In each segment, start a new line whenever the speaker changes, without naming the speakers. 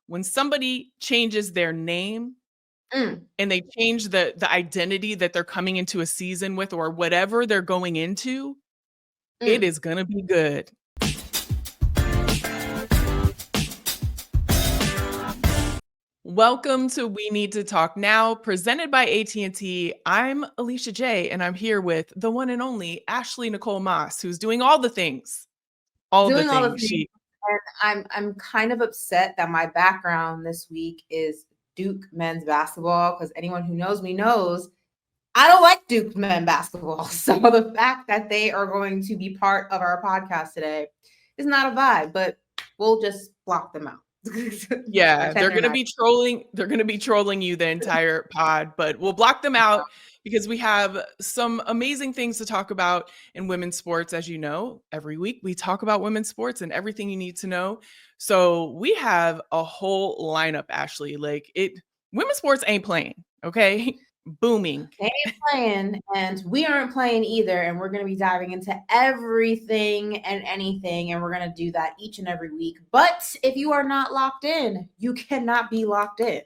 when somebody changes their name and they change the identity that they're coming into a season with or whatever they're going into, it is going to be good. Welcome to We Need to Talk Now, presented by AT&T. I'm Alicia Jay, and I'm here with the one and only Ashley Nicole Moss, who's doing all the things. All the things.
And I'm kind of upset that my background this week is Duke men's basketball, because anyone who knows me knows I don't like Duke men's basketball. So the fact that they are going to be part of our podcast today is not a vibe, but we'll just block them out.
Yeah, they're going to be trolling. They're going to be trolling you the entire pod, but we'll block them out because we have some amazing things to talk about in women's sports. As you know, every week we talk about women's sports and everything you need to know. So we have a whole lineup, Ashley. Women's sports ain't playing, okay? Booming.
They ain't playing, and we aren't playing either. And we're going to be diving into everything and anything, and we're going to do that each and every week. But if you are not locked in, you cannot be locked in.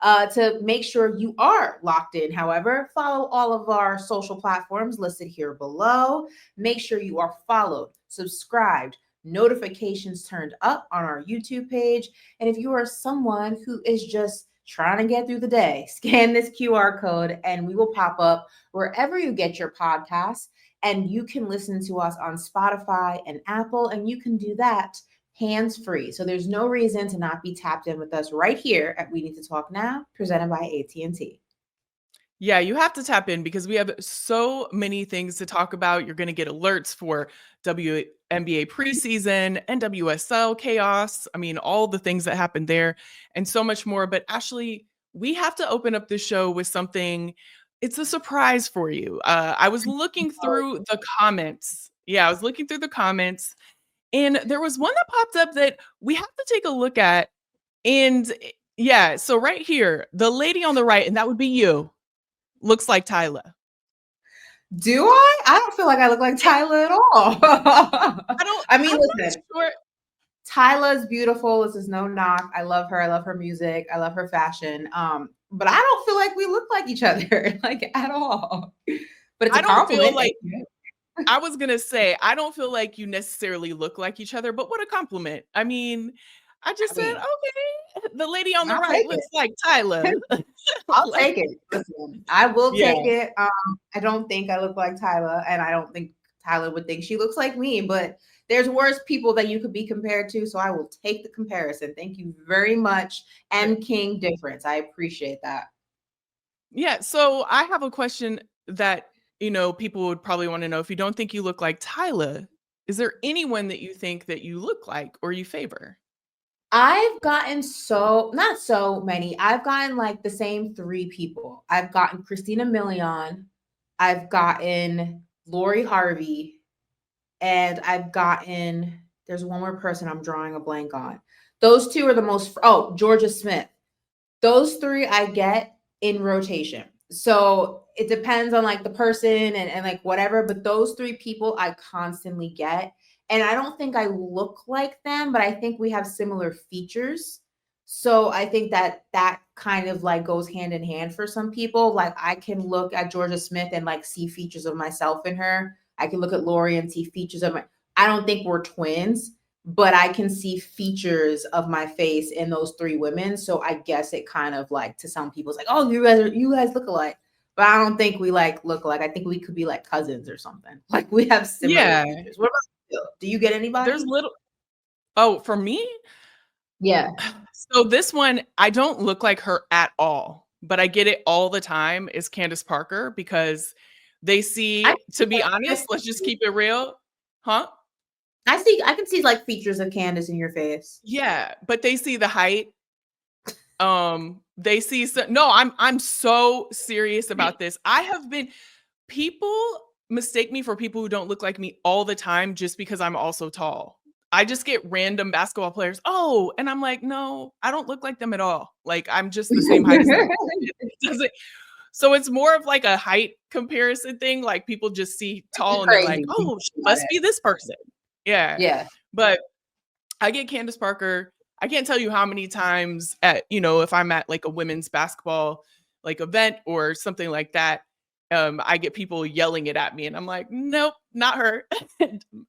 To make sure you are locked in, however, follow all of our social platforms listed here below. Make sure you are followed, subscribed, notifications turned up on our YouTube page. And if you are someone who is just trying to get through the day, scan this QR code and we will pop up wherever you get your podcasts, and you can listen to us on Spotify and Apple, and you can do that hands-free. So there's no reason to not be tapped in with us right here at We Need to Talk Now, presented by AT&T.
Yeah, you have to tap in because we have so many things to talk about. You're going to get alerts for WNBA preseason, NWSL chaos. I mean, all the things that happened there and so much more. But Ashley, we have to open up the show with something. It's a surprise for you. I was looking through the comments. Yeah, I was looking through the comments, and there was one that popped up that we have to take a look at. And yeah, so right here, the lady on the right, and that would be you, looks like Tyla.
Do I? I don't feel like I look like Tyla at all. Listen, sure. Tyla's beautiful. This is no knock. I love her. I love her music. I love her fashion. But I don't feel like we look like each other, like at all. But it's a compliment.
I was going to say, I don't feel like you necessarily look like each other, but what a compliment. I mean, okay, the lady on the right looks like Tyla.
I'll take it. Listen, I will take it. I don't think I look like Tyla, and I don't think Tyla would think she looks like me, but there's worse people that you could be compared to, so I will take the comparison. Thank you very much. M. King difference. I appreciate that.
Yeah, so I have a question that, people would probably want to know. If you don't think you look like Tyla, is there anyone that you think that you look like or you favor?
I've gotten not so many. I've gotten like the same 3 people. I've gotten Christina Milian, I've gotten Lori Harvey, and I've gotten, there's one more person I'm drawing a blank on. Those 2 are the most, Georgia Smith. Those 3 I get in rotation. So it depends on like the person and like whatever, but those 3 people I constantly get. And I don't think I look like them, but I think we have similar features. So I think that kind of like goes hand in hand for some people. Like I can look at Georgia Smith and like see features of myself in her. I can look at Lori and see features of I don't think we're twins, but I can see features of my face in those 3 women. So I guess it kind of like, to some people, it's like, oh, you guys look alike. But I don't think we like look alike. I think we could be like cousins or something. Like we have similar features. What about you? Do you get anybody?
For me?
Yeah.
So this one, I don't look like her at all, but I get it all the time, is Candace Parker, because they see, to be honest, let's just keep it real. Huh?
I can see like features of Candace in your face.
Yeah, but they see the height. They see I'm so serious about this. People mistake me for people who don't look like me all the time just because I'm also tall. I just get random basketball players. Oh, and I'm like, no, I don't look like them at all. Like I'm just the same height as them. So it's more of like a height comparison thing. Like people just see tall and they're like, oh, she must be this person. Yeah.
Yeah.
But I get Candace Parker. I can't tell you how many times at, if I'm at like a women's basketball like event or something like that, I get people yelling it at me and I'm like, nope, not her.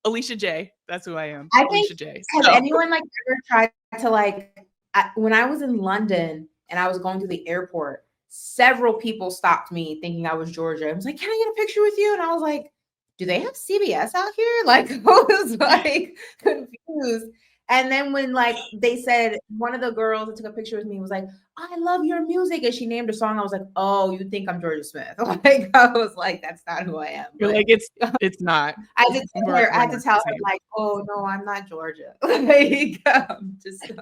Alicia Jay. That's who I am.
I think,
Alicia Jay.
has
So
anyone like ever tried to when I was in London and I was going through the airport, several people stopped me thinking I was Georgia. I was like, can I get a picture with you? And I was like, do they have CBS out here? Like, I was like confused. And then when like they said, one of the girls that took a picture with me was like, I love your music. And she named a song. I was like, oh, you think I'm Georgia Smith. Like, I was like, that's not who I am.
you're
But
like, it's not.
I had to tell
We're
her,
not the same.
like, oh no, I'm not Georgia. Like, just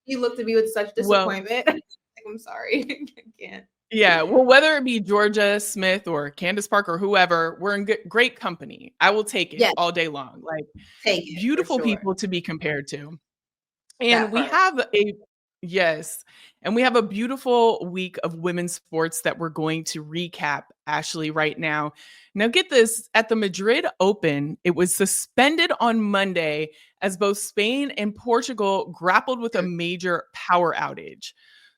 he looked at me with such
Well,
disappointment. Like, I'm sorry. I can't.
yeah. Well, whether it be Georgia Smith or Candace Parker or whoever, we're in great company. I will take it
Yes,
all day long. Like
take it for
beautiful
sure.
people to be compared to.
That
And we
part.
have yes, and we have a beautiful week of women's sports that we're going to recap, Ashley, right now. Now, get this, at the Madrid Open, it was suspended on Monday as both Spain and Portugal grappled with a major power outage.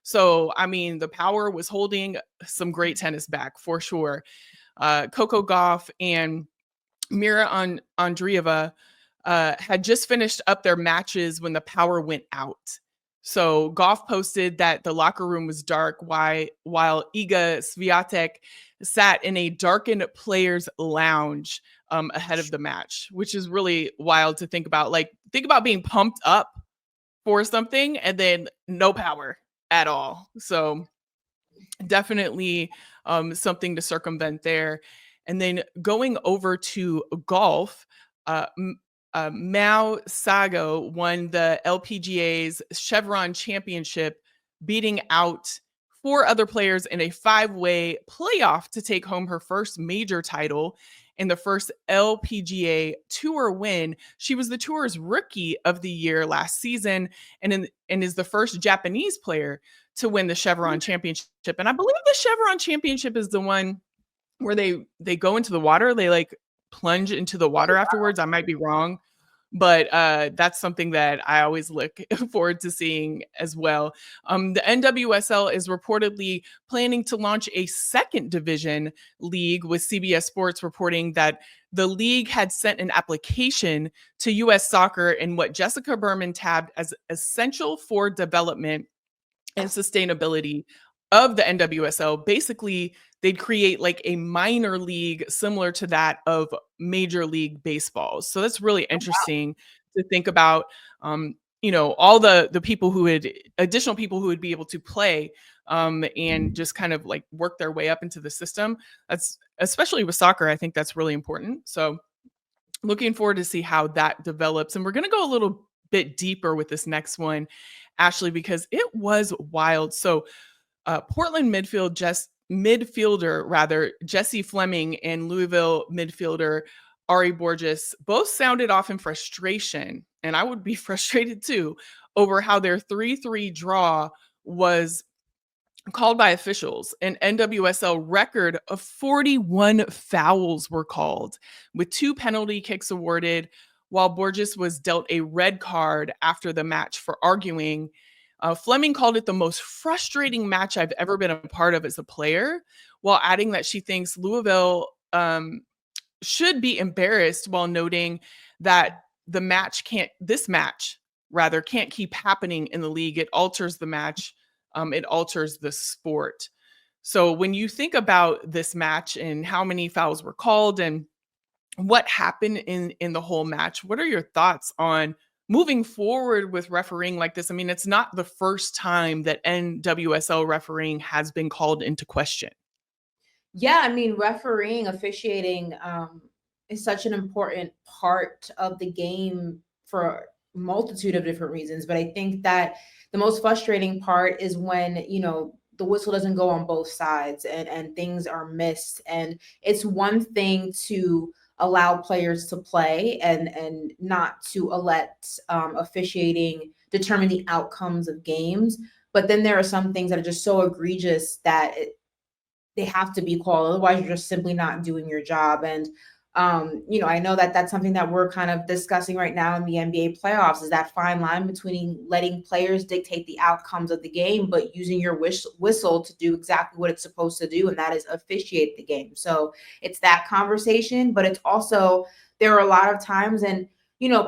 So, I mean, the power was holding some great tennis back for sure. Coco Gauff and Mira Andreeva had just finished up their matches when the power went out. So Goff posted that the locker room was dark while Iga Swiatek sat in a darkened players' lounge ahead of the match, which is really wild to think about. Like, think about being pumped up for something and then no power at all. So definitely something to circumvent there. And then going over to golf, Mao Sago won the LPGA's Chevron Championship, beating out 4 other players in a 5-way playoff to take home her first major title and the first LPGA Tour win. She was the tour's Rookie of the Year last season and is the first Japanese player to win the Chevron Championship. And I believe the Chevron Championship is the one where they go into the water, they like plunge into the water afterwards. I might be wrong, but that's something that I always look forward to seeing as well. The NWSL is reportedly planning to launch a second division league, with CBS Sports reporting that the league had sent an application to U.S. Soccer in what Jessica Berman tabbed as essential for development and sustainability of the NWSL. Basically, they'd create like a minor league similar to that of Major League Baseball. So that's really interesting to think about. All the people additional people who would be able to play and just kind of like work their way up into the system. That's, especially with soccer, I think that's really important. So looking forward to see how that develops. And we're going to go a little bit deeper with this next one, Ashley, because it was wild. So Portland midfielder Jesse Fleming and Louisville midfielder Ari Borges both sounded off in frustration, and I would be frustrated too, over how their 3-3 draw was called by officials. An NWSL record of 41 fouls were called, with 2 penalty kicks awarded, while Borges was dealt a red card after the match for arguing. Fleming called it the most frustrating match I've ever been a part of as a player, while adding that she thinks Louisville should be embarrassed, while noting that this match can't keep happening in the league. It alters the match. It alters the sport. So when you think about this match and how many fouls were called and what happened in the whole match, what are your thoughts on moving forward with refereeing like this? I mean, it's not the first time that NWSL refereeing has been called into question.
Yeah, I mean, officiating is such an important part of the game for a multitude of different reasons. But I think that the most frustrating part is when, the whistle doesn't go on both sides and things are missed. And it's one thing to allow players to play and not to let officiating determine the outcomes of games. But then there are some things that are just so egregious that they have to be called. Otherwise, you're just simply not doing your job. And I know that that's something that we're kind of discussing right now in the NBA playoffs, is that fine line between letting players dictate the outcomes of the game, but using your whistle to do exactly what it's supposed to do, and that is officiate the game. So it's that conversation, but it's also, there are a lot of times, and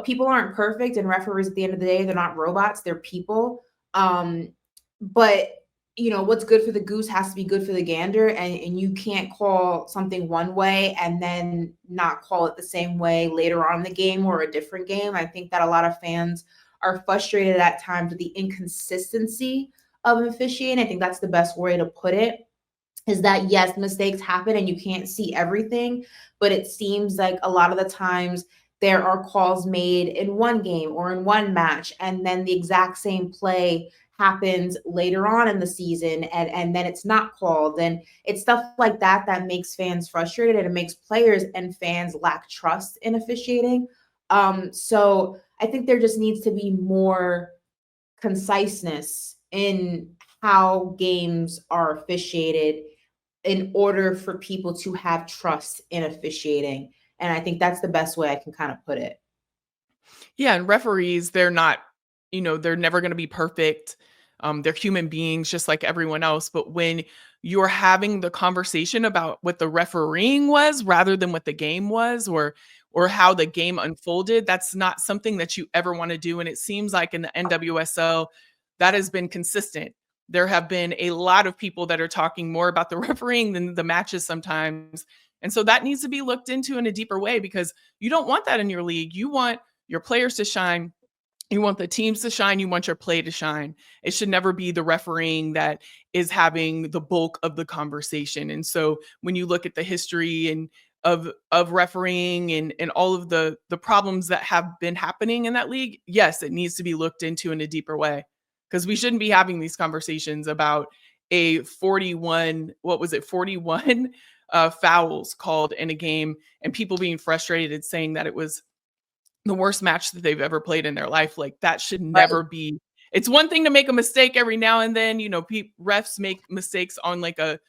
people aren't perfect, and referees at the end of the day, they're not robots, they're people. But what's good for the goose has to be good for the gander, and you can't call something one way and then not call it the same way later on in the game or a different game. I think that a lot of fans are frustrated at times with the inconsistency of officiating. I think that's the best way to put it, is that yes, mistakes happen and you can't see everything, but it seems like a lot of the times there are calls made in one game or in one match, and then the exact same play happens later on in the season, and then it's not called. And it's stuff like that that makes fans frustrated, and it makes players and fans lack trust in officiating. So I think there just needs to be more conciseness in how games are officiated in order for people to have trust in officiating. And I think that's the best way I can kind of put it.
Yeah, and referees, they're not, they're never going to be perfect. They're human beings just like everyone else. But when you're having the conversation about what the refereeing was rather than what the game was, or how the game unfolded, that's not something that you ever want to do. And it seems like in the NWSL, that has been consistent. There have been a lot of people that are talking more about the refereeing than the matches sometimes. And so that needs to be looked into in a deeper way, because you don't want that in your league. You want your players to shine. You want the teams to shine. You want your play to shine. It should never be the refereeing that is having the bulk of the conversation. And so when you look at the history and of refereeing and all of the problems that have been happening in that league, yes, it needs to be looked into in a deeper way, because we shouldn't be having these conversations about a 41 fouls called in a game, and people being frustrated saying that it was the worst match that they've ever played in their life. Like, that should never be. It's one thing to make a mistake every now and then. Refs make mistakes on like a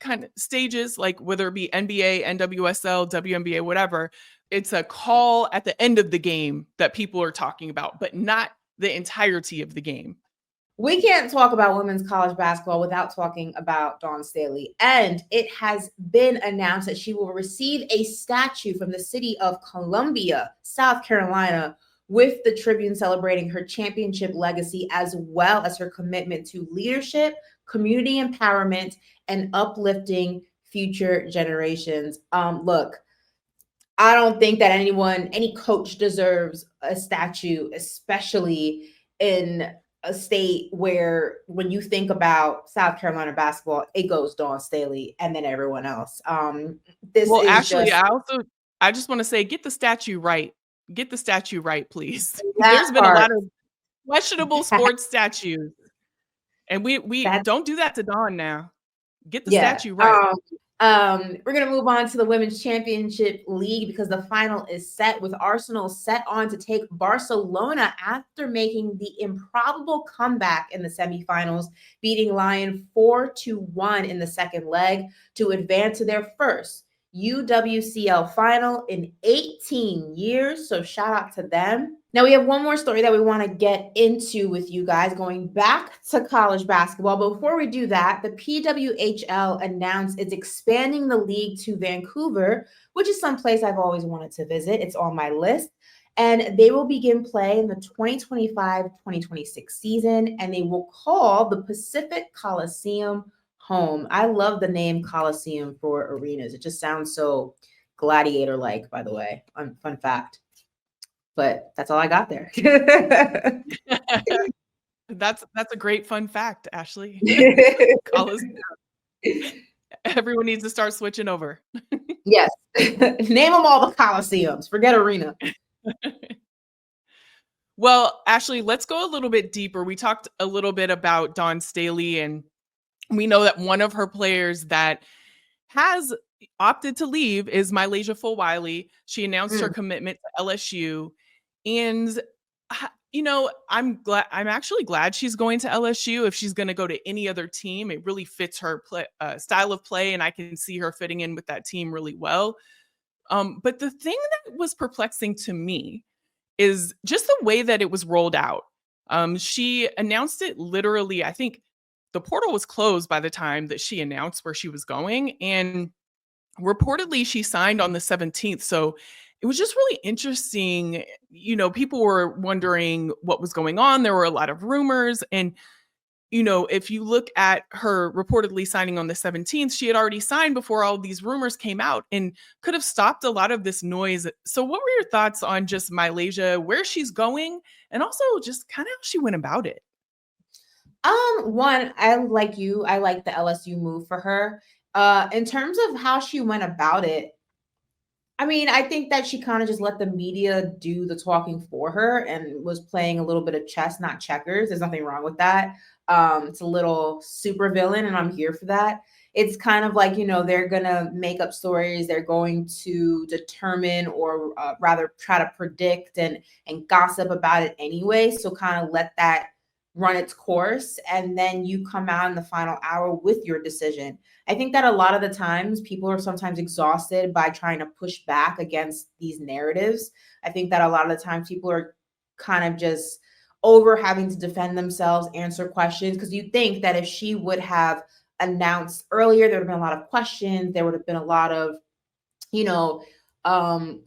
kind of stages, like whether it be NBA, NWSL, WNBA, whatever. It's a call at the end of the game that people are talking about, but not the entirety of the game.
We can't talk about women's college basketball without talking about Dawn Staley. And it has been announced that she will receive a statue from the city of Columbia, South Carolina, with the tribune celebrating her championship legacy, as well as her commitment to leadership, community empowerment, and uplifting future generations. Look, I don't think that any coach deserves a statue, especially in a state where, when you think about South Carolina basketball, it goes Dawn Staley and then everyone else.
I just want to say, get the statue right. Get the statue right, please.
There's
There's been a lot of questionable sports statues, and we don't do that to Dawn now. Get the statue right.
We're going to move on to the Women's Championship League, because the final is set, with Arsenal set on to take Barcelona after making the improbable comeback in the semifinals, beating Lyon 4-1 in the second leg to advance to their first UWCL final in 18 years. So shout out to them. Now we have one more story that we want to get into with you guys, going back to college basketball. But before we do that, the PWHL announced it's expanding the league to Vancouver, which is someplace I've always wanted to visit. It's on my list. And they will begin play in the 2025-2026 season, and they will call the Pacific Coliseum home. I love the name Coliseum for arenas. It just sounds so gladiator-like, by the way. Fun fact. But that's all I got there.
That's a great fun fact, Ashley. Everyone needs to start switching over.
Yes. Name them all the Coliseums. Forget arena.
Well, Ashley, let's go a little bit deeper. We talked a little bit about Dawn Staley, and we know that one of her players that has opted to leave is MiLaysia Fulwiley. She announced her commitment to LSU. And, I'm actually glad she's going to LSU. If she's going to go to any other team, it really fits her style of play, and I can see her fitting in with that team really well. But the thing that was perplexing to me is just the way that it was rolled out. She announced it literally, I think the portal was closed by the time that she announced where she was going. And reportedly, she signed on the 17th. So it was just really interesting. People were wondering what was going on. There were a lot of rumors. And if you look at her reportedly signing on the 17th, she had already signed before all these rumors came out and could have stopped a lot of this noise. So, what were your thoughts on just MiLaysia, where she's going, and also just kind of how she went about it?
One, I like you. I like the LSU move for her. In terms of how she went about it, I mean, I think that she kind of just let the media do the talking for her and was playing a little bit of chess, not checkers. There's nothing wrong with that. It's a little super villain, and I'm here for that. It's kind of like, they're going to make up stories. They're going to determine or rather try to predict and gossip about it anyway. So kind of let that run its course. And then you come out in the final hour with your decision. I think that a lot of the times people are sometimes exhausted by trying to push back against these narratives. I think that a lot of the times people are kind of just over having to defend themselves, answer questions, because you think that if she would have announced earlier, there would have been a lot of questions. There would have been a lot of,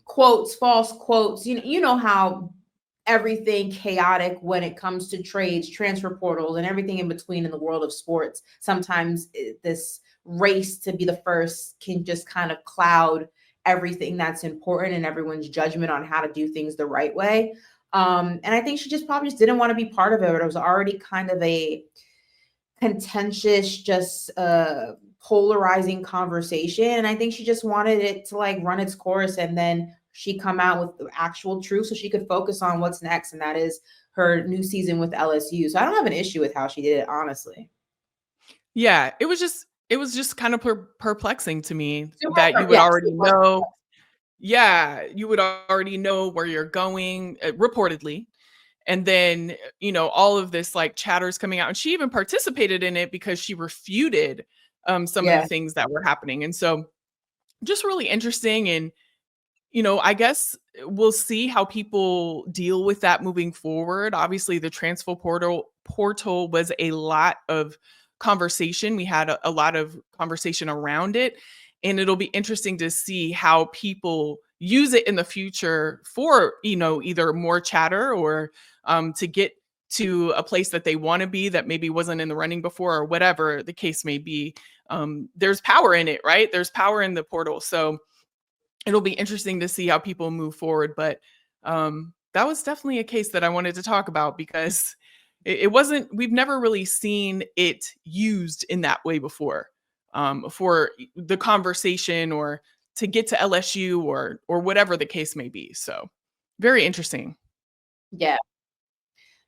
quotes, false quotes. You know how everything chaotic when it comes to trades, transfer portals, and everything in between in the world of sports. Sometimes this race to be the first can just kind of cloud everything that's important and everyone's judgment on how to do things the right way. And I think she just probably just didn't want to be part of it. It was already kind of a contentious, just polarizing conversation. And I think she just wanted it to like run its course and then she come out with the actual truth so she could focus on what's next. And that is her new season with LSU. So I don't have an issue with how she did it, honestly.
Yeah, it was just kind of perplexing to me that you would
Yes.
already know. Yeah, you would already know where you're going, reportedly. And then, all of this like chatters coming out. And she even participated in it because she refuted some of the
Yeah.
things that were happening. And so just really interesting. And, I guess we'll see how people deal with that moving forward. Obviously, the transfer portal was a lot of conversation. We had a lot of conversation around it. And it'll be interesting to see how people use it in the future for, either more chatter or to get to a place that they want to be that maybe wasn't in the running before or whatever the case may be. There's power in it, right? There's power in the portal. So it'll be interesting to see how people move forward. But that was definitely a case that I wanted to talk about because it wasn't, we've never really seen it used in that way before, for the conversation or to get to LSU or whatever the case may be. So very interesting.
Yeah.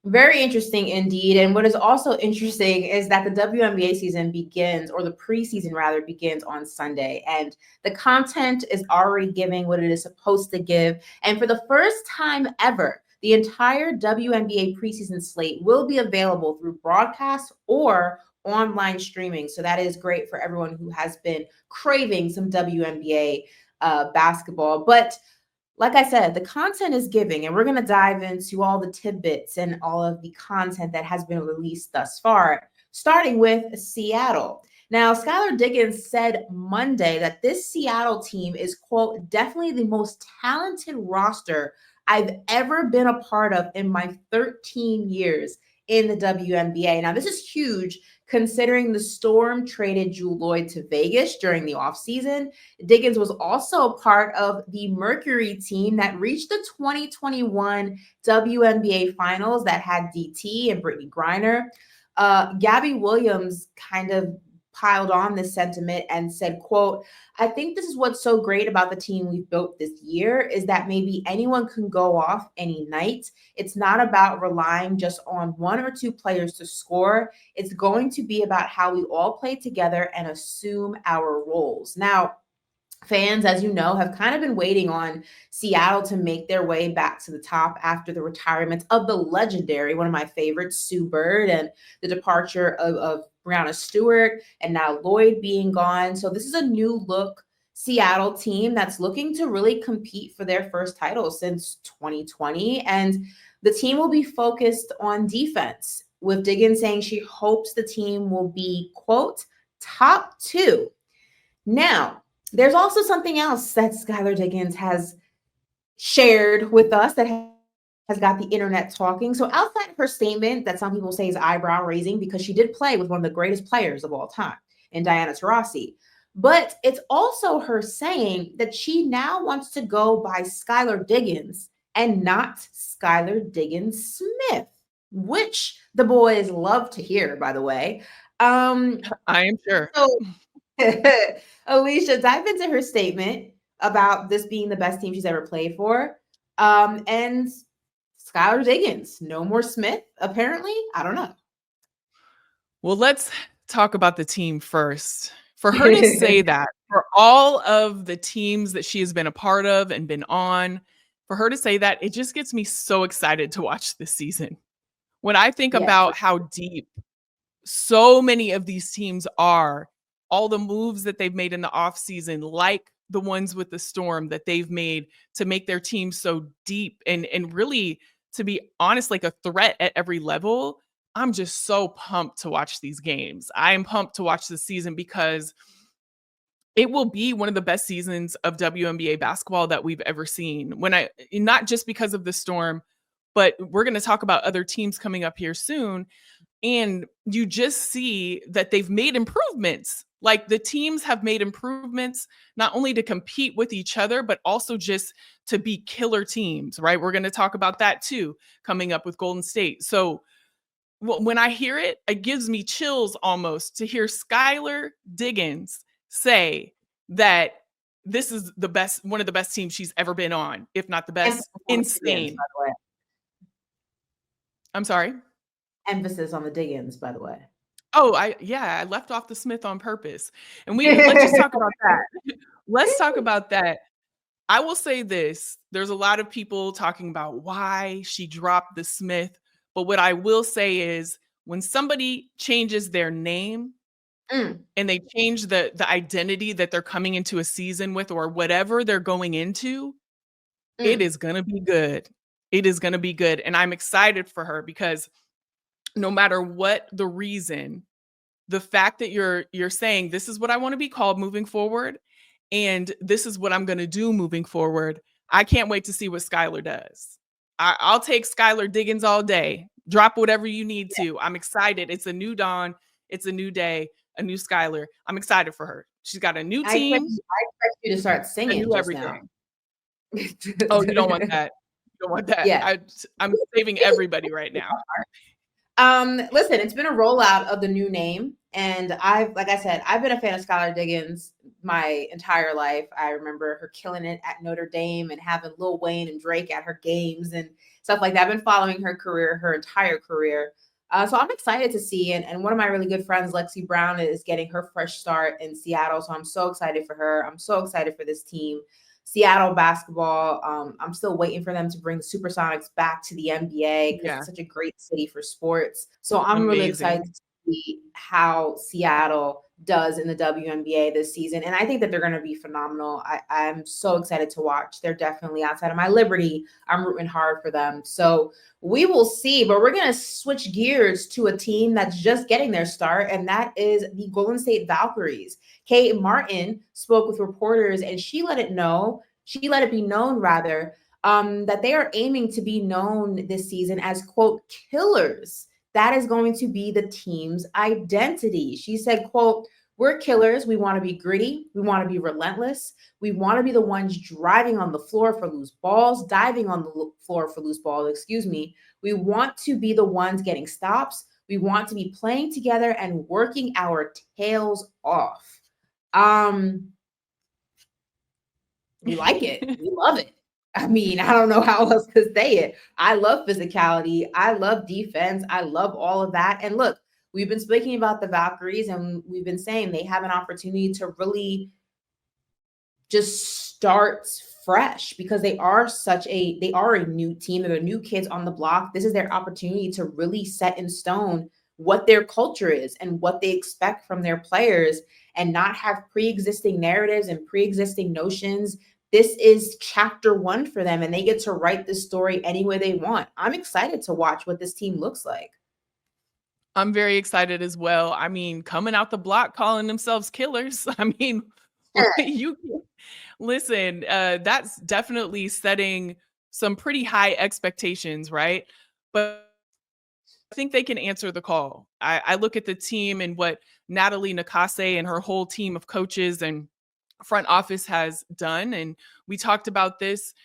Very interesting indeed. And what is also interesting is that the WNBA season begins, or the preseason rather, begins on Sunday. And the content is already giving what it is supposed to give. And for the first time ever, the entire WNBA preseason slate will be available through broadcast or online streaming. So that is great for everyone who has been craving some WNBA basketball. But like I said, the content is giving, and we're going to dive into all the tidbits and all of the content that has been released thus far, starting with Seattle. Now, Skylar Diggins said Monday that this Seattle team is, quote, definitely the most talented roster I've ever been a part of in my 13 years in the WNBA. Now, this is huge considering the Storm traded Jewel Lloyd to Vegas during the offseason. Diggins was also part of the Mercury team that reached the 2021 WNBA finals that had DT and Brittany Griner. Gabby Williams kind of piled on this sentiment and said, quote, I think this is what's so great about the team we've built this year is that maybe anyone can go off any night. It's not about relying just on one or two players to score. It's going to be about how we all play together and assume our roles. Now, fans, as you know, have kind of been waiting on Seattle to make their way back to the top after the retirement of the legendary, one of my favorites, Sue Bird, and the departure of Brianna Stewart, and now Lloyd being gone. So this is a new look Seattle team that's looking to really compete for their first title since 2020. And the team will be focused on defense, with Diggins saying she hopes the team will be, quote, top 2. Now, there's also something else that Skylar Diggins has shared with us that has got the internet talking. So outside of her statement that some people say is eyebrow raising, because she did play with one of the greatest players of all time in Diana Taurasi, but it's also her saying that she now wants to go by Skylar Diggins and not Skylar Diggins Smith, which the boys love to hear, by the way.
I am sure.
So Alicia, dive into her statement about this being the best team she's ever played for. And Skylar Diggins, no more Smith, apparently. I don't know.
Well, let's talk about the team first. For her to say that, for all of the teams that she has been a part of and been on, for her to say that, it just gets me so excited to watch this season. When I think about how deep so many of these teams are, all the moves that they've made in the offseason, like the ones with the Storm that they've made to make their team so deep and really, to be honest, like a threat at every level. I'm just so pumped to watch these games. I am pumped to watch this season because it will be one of the best seasons of WNBA basketball that we've ever seen. Not just because of the Storm, but we're going to talk about other teams coming up here soon. And you just see that they've made improvements. Like the teams have made improvements, not only to compete with each other, but also just to be killer teams, right? We're going to talk about that too, coming up with Golden State. So when I hear it, it gives me chills almost to hear Skylar Diggins say that this is the best, one of the best teams she's ever been on, if not the best. Insane.
By the way.
I'm sorry?
Emphasis on the Diggins, by the way.
Oh, I left off the Smith on purpose. And let's just talk about that. Let's talk about that. I will say this. There's a lot of people talking about why she dropped the Smith. But what I will say is when somebody changes their name and they change the identity that they're coming into a season with or whatever they're going into, it is going to be good. It is going to be good. And I'm excited for her because no matter what the reason, the fact that you're saying this is what I want to be called moving forward and this is what I'm going to do moving forward, I can't wait to see what Skylar does. I'll take Skylar Diggins all day. Drop whatever you need to. I'm excited. It's a new dawn. It's a new day, a new Skylar. I'm excited for her. She's got a new team.
I expect you to start singing just everything.
Now. Oh, you don't want that. You don't want that.
Yeah.
I'm saving everybody right now.
Listen, it's been a rollout of the new name. And like I said, I've been a fan of Skylar Diggins my entire life. I remember her killing it at Notre Dame and having Lil Wayne and Drake at her games and stuff like that. I've been following her career, her entire career. So I'm excited to see. And one of my really good friends, Lexi Brown, is getting her fresh start in Seattle. So I'm so excited for her. I'm so excited for this team. Seattle basketball. I'm still waiting for them to bring the Supersonics back to the NBA because it's such a great city for sports. So I'm really excited to see how Seattle does in the WNBA this season. And I think that they're going to be phenomenal. I'm so excited to watch. They're definitely outside of my Liberty. I'm rooting hard for them. So we will see, but we're going to switch gears to a team that's just getting their start. And that is the Golden State Valkyries. Kate Martin spoke with reporters and she let it be known that they are aiming to be known this season as, quote, killers. That is going to be the team's identity. She said, quote, we're killers. We want to be gritty. We want to be relentless. We want to be the ones driving on the floor for loose balls, diving on the floor for loose balls, We want to be the ones getting stops. We want to be playing together and working our tails off. We like it. We love it. I mean, I don't know how else to say it. I love physicality. I love defense. I love all of that. And look, we've been speaking about the Valkyries and we've been saying they have an opportunity to really just start fresh because they are a new team. They're the new kids on the block. This is their opportunity to really set in stone what their culture is and what they expect from their players, and not have pre-existing narratives and pre-existing notions. This is chapter 1 for them, and they get to write this story any way they want. I'm excited to watch what this team looks like.
I'm very excited as well. I mean, coming out the block calling themselves killers. I mean, you listen, that's definitely setting some pretty high expectations, right? But I think they can answer the call. I look at the team and what Natalie Nakase and her whole team of coaches and front office has done. And we talked about this.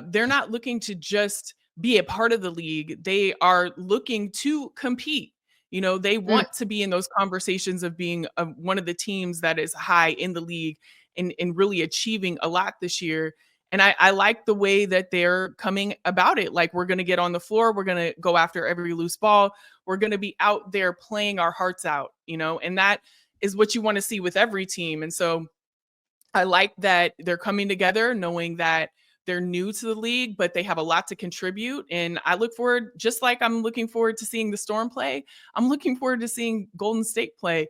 They're not looking to just be a part of the league. They are looking to compete. They want to be in those conversations of being one of the teams that is high in the league and really achieving a lot this year. And I like the way that they're coming about it. Like, we're going to get on the floor. We're going to go after every loose ball. We're going to be out there playing our hearts out, and that is what you want to see with every team. And so I like that they're coming together, knowing that they're new to the league, but they have a lot to contribute. And I look forward, just like I'm looking forward to seeing the Storm play, I'm looking forward to seeing Golden State play.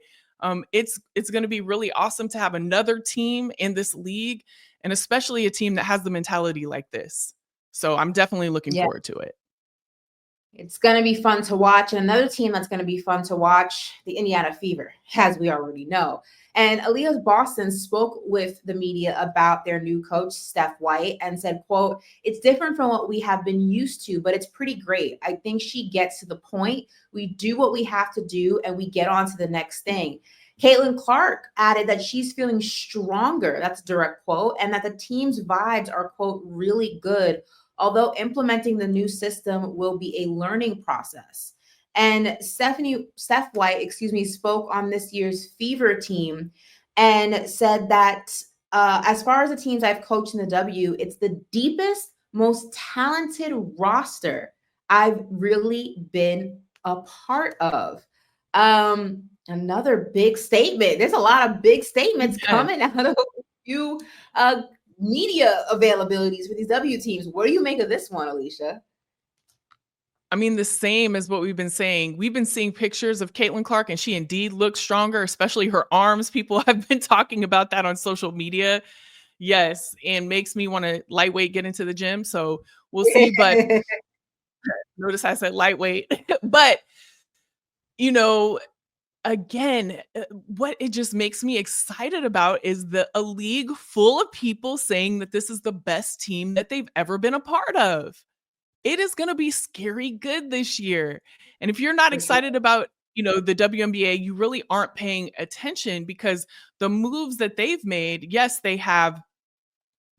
It's going to be really awesome to have another team in this league, and especially a team that has the mentality like this. So I'm definitely looking forward to it.
It's going to be fun to watch. And another team that's going to be fun to watch, the Indiana Fever, as we already know. And Aaliyah's Boston spoke with the media about their new coach, Steph White, and said, quote, "It's different from what we have been used to, but it's pretty great. I think she gets to the point. We do what we have to do, and we get on to the next thing." Caitlin Clark added that she's feeling stronger, that's a direct quote, and that the team's vibes are, quote, really good, although implementing the new system will be a learning process. And Steph White, spoke on this year's Fever team and said that as far as the teams I've coached in the W, it's the deepest, most talented roster I've really been a part of. Another big statement. There's a lot of big statements coming out of you media availabilities for these W teams. What do you make of this one, Alicia?
I mean, the same as what we've been saying. We've been seeing pictures of Caitlin Clark, and she indeed looks stronger, especially her arms. People have been talking about that on social media. Yes, and makes me want to lightweight get into the gym. So we'll see. But notice I said lightweight. But, again, what it just makes me excited about is a league full of people saying that this is the best team that they've ever been a part of. It is going to be scary good this year. And if you're not excited about, the WNBA, you really aren't paying attention, because the moves that they've made, yes, they have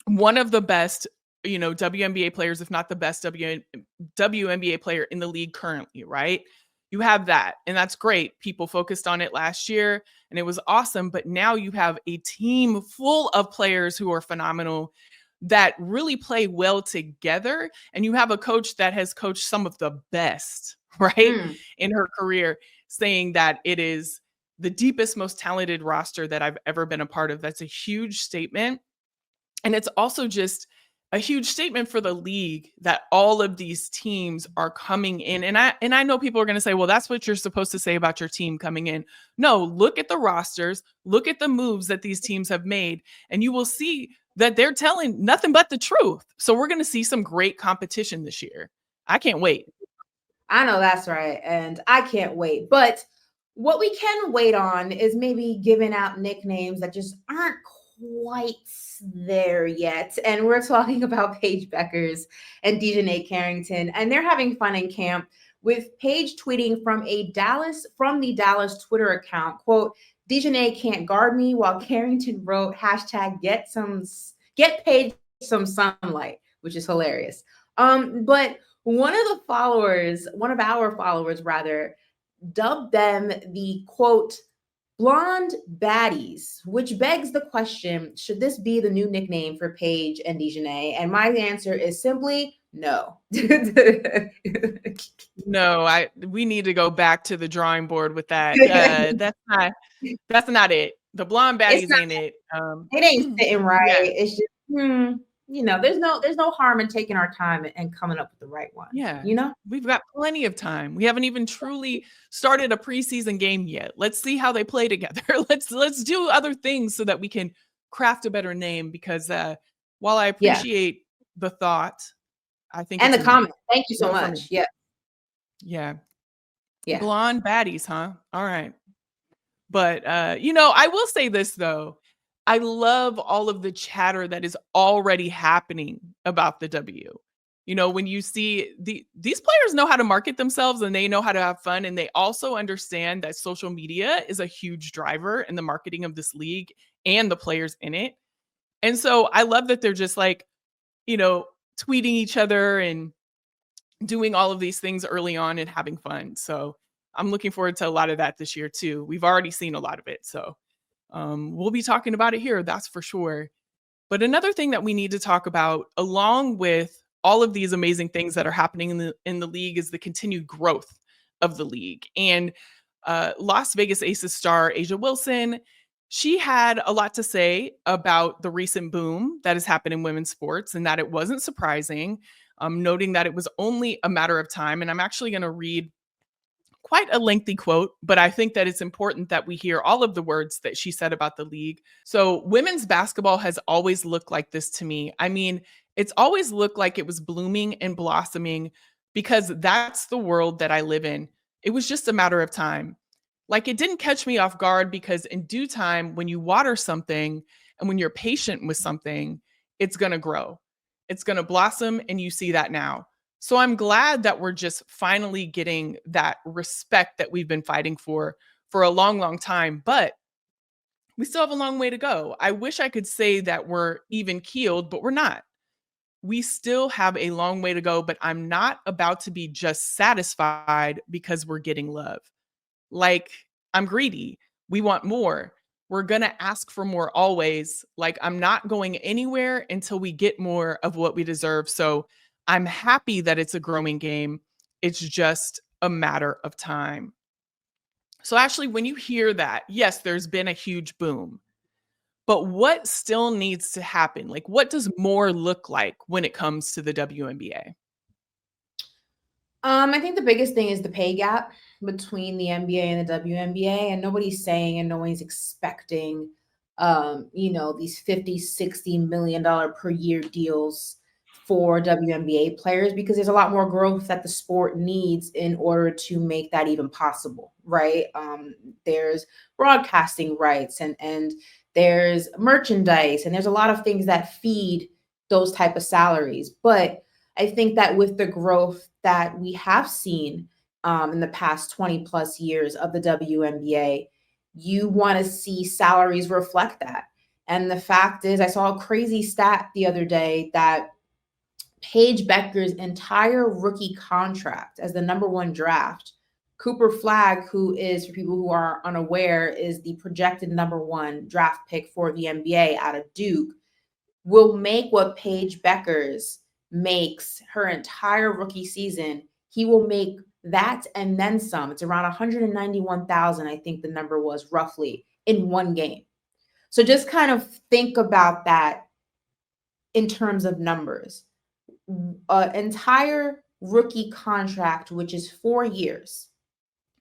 one of the best, WNBA players, if not the best WNBA player in the league currently, right? You have that, and that's great. People focused on it last year, and it was awesome. But now you have a team full of players who are phenomenal, that really play well together. And you have a coach that has coached some of the best, right, in her career, saying that it is the deepest, most talented roster that I've ever been a part of. That's a huge statement. And it's also just a huge statement for the league that all of these teams are coming in. And I know people are going to say, well, that's what you're supposed to say about your team coming in. No, look at the rosters, look at the moves that these teams have made, and you will see that they're telling nothing but the truth. So we're going to see some great competition this year. I can't wait.
I know that's right. And I can't wait. But what we can wait on is maybe giving out nicknames that just aren't quite there yet. And we're talking about Paige Beckers and Dejanay Carrington. And they're having fun in camp, with Paige tweeting from the Dallas Twitter account, quote, "Dejanay can't guard me," while Carrington wrote hashtag get Paige some sunlight, which is hilarious. But one of our followers rather, dubbed them the, quote, "blonde baddies," which begs the question, should this be the new nickname for Paige and Dejanay? And my answer is simply no.
No, we need to go back to the drawing board with that. That's not it. The blonde baddies ain't it.
It ain't sitting right.
Yeah.
It's just there's no harm in taking our time and coming up with the right one.
Yeah,
You know?
we've got plenty of time. We haven't even truly started a preseason game yet. Let's see how they play together. Let's do other things so that we can craft a better name because while I
Yeah.
appreciate the thought, I think
And
it's
the comment. Thank you so
no for me.
much. Yeah.
Yeah.
Yeah.
Blonde baddies, huh? All right. But I will say this though. I love all of the chatter that is already happening about the W. When you see these players know how to market themselves and they know how to have fun, and they also understand that social media is a huge driver in the marketing of this league and the players in it. And so I love that they're just like, tweeting each other and doing all of these things early on and having fun. So I'm looking forward to a lot of that this year too. We've already seen a lot of it. So we'll be talking about it here, that's for sure. But another thing that we need to talk about, along with all of these amazing things that are happening in the league, is the continued growth of the league. And Las Vegas Aces star Asia Wilson, she had a lot to say about the recent boom that has happened in women's sports, and that it wasn't surprising, noting that it was only a matter of time. And I'm actually going to read quite a lengthy quote, but I think that it's important that we hear all of the words that she said about the league. So, women's basketball has always looked like this to me. I mean, it's always looked like it was blooming and blossoming because that's the world that I live in. It was just a matter of time. Like, it didn't catch me off guard because in due time, when you water something and when you're patient with something, it's going to grow. It's going to blossom, and you see that now. So I'm glad that we're just finally getting that respect that we've been fighting for a long, long time. But we still have a long way to go. I wish I could say that we're even keeled, but we're not. We still have a long way to go, but I'm not about to be just satisfied because we're getting love. Like, I'm greedy. We want more. We're going to ask for more always. Like, I'm not going anywhere until we get more of what we deserve. So I'm happy that it's a growing game. It's just a matter of time. So, Ashley, when you hear that, yes, there's been a huge boom, but what still needs to happen? Like, what does more look like when it comes to the WNBA?
I think the biggest thing is the pay gap between the NBA and the WNBA, and nobody's saying and nobody's expecting, these 50, $60 million per year deals for WNBA players, because there's a lot more growth that the sport needs in order to make that even possible, right? There's broadcasting rights and there's merchandise, and there's a lot of things that feed those type of salaries. But I think that with the growth that we have seen in the past 20 plus years of the WNBA, you want to see salaries reflect that. And the fact is, I saw a crazy stat the other day that Paige Becker's entire rookie contract as the #1 draft, Cooper Flagg, who is, for people who are unaware, is the projected #1 draft pick for the NBA out of Duke, will make what Paige Becker's makes her entire rookie season. He will make that and then some. It's around 191,000, I think the number was, roughly, in one game. So just kind of think about that in terms of numbers. An entire rookie contract, which is 4 years,